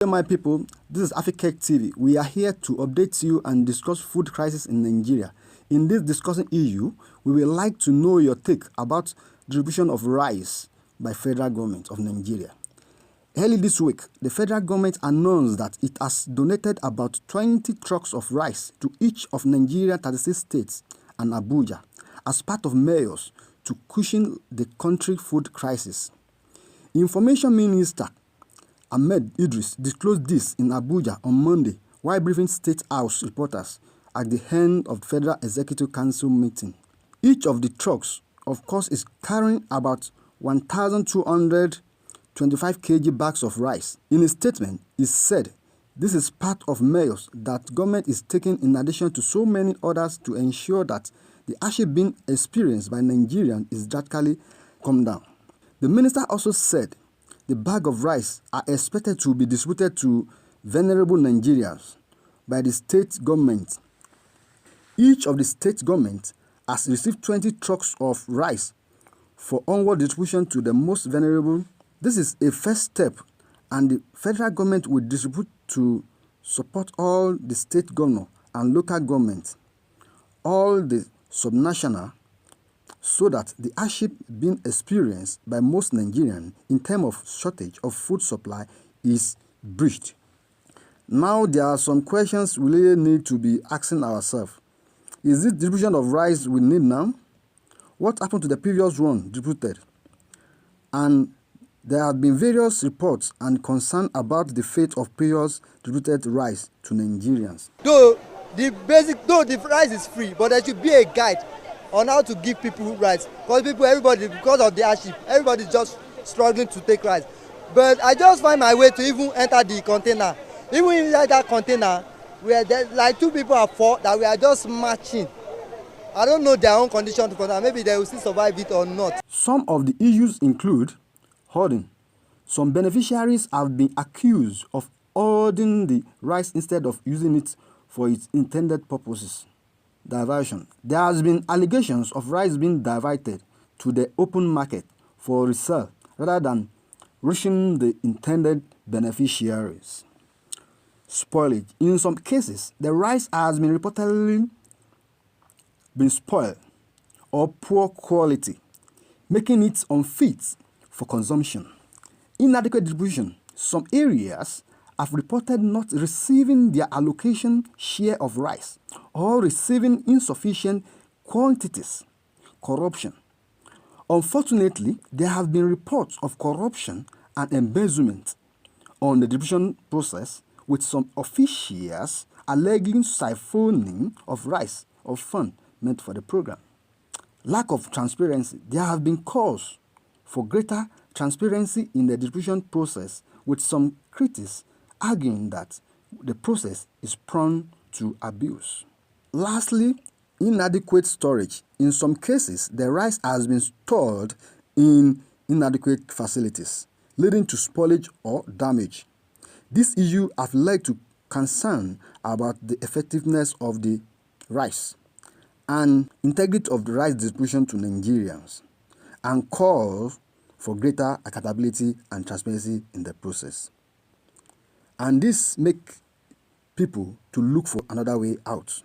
Hey my people, this is Africake TV. We are here to update you and discuss food crisis in Nigeria. In this discussing issue, we would like to know your take about distribution of rice by federal government of Nigeria. Early this week, the federal government announced that it has donated about 20 trucks of rice to each of Nigeria's 36 states and Abuja as part of measures to cushion the country food crisis. Information Minister Ahmed Idris disclosed this in Abuja on Monday while briefing State House reporters at the end of the Federal Executive Council meeting. Each of the trucks, of course, is carrying about 1,225 kg bags of rice. In a statement, it said this is part of measures that government is taking in addition to so many others to ensure that the hardship being experienced by Nigerians is drastically come down. The minister also said the bag of rice are expected to be distributed to vulnerable Nigerians by the state government. Each of the state governments has received 20 trucks of rice for onward distribution to the most vulnerable. This is a first step, and the federal government will distribute to support all the state governors and local governments, all the subnational, so that the hardship being experienced by most Nigerians in terms of shortage of food supply is bridged. Now there are some questions we really need to be asking ourselves. Is this distribution of rice we need now? What happened to the previous one distributed? And there have been various reports and concern about the fate of previous distributed rice to Nigerians. Though the rice is free, but there should be a guide on how to give people rice, because because of the hardship, everybody is just struggling to take rice. But I just find my way to even enter the container. Even inside that container, where there like two people are four that we are just matching. I don't know their own condition to container. Maybe they will still survive it or not. Some of the issues include hoarding. Some beneficiaries have been accused of hoarding the rice instead of using it for its intended purposes. Diversion. There has been allegations of rice being diverted to the open market for resale rather than reaching the intended beneficiaries. Spoilage. In some cases, the rice has been reportedly been spoiled or poor quality, making it unfit for consumption. Inadequate distribution. Some areas have reported not receiving their allocation share of rice or receiving insufficient quantities. Corruption. Unfortunately, there have been reports of corruption and embezzlement on the distribution process, with some officials alleging siphoning of rice or funds meant for the program. Lack of transparency. There have been calls for greater transparency in the distribution process, with some critics arguing that the process is prone to abuse. Lastly, inadequate storage. In some cases, the rice has been stored in inadequate facilities, leading to spoilage or damage. This issue have led to concern about the effectiveness of the rice and integrity of the rice distribution to Nigerians, and call for greater accountability and transparency in the process. And this make people to look for another way out.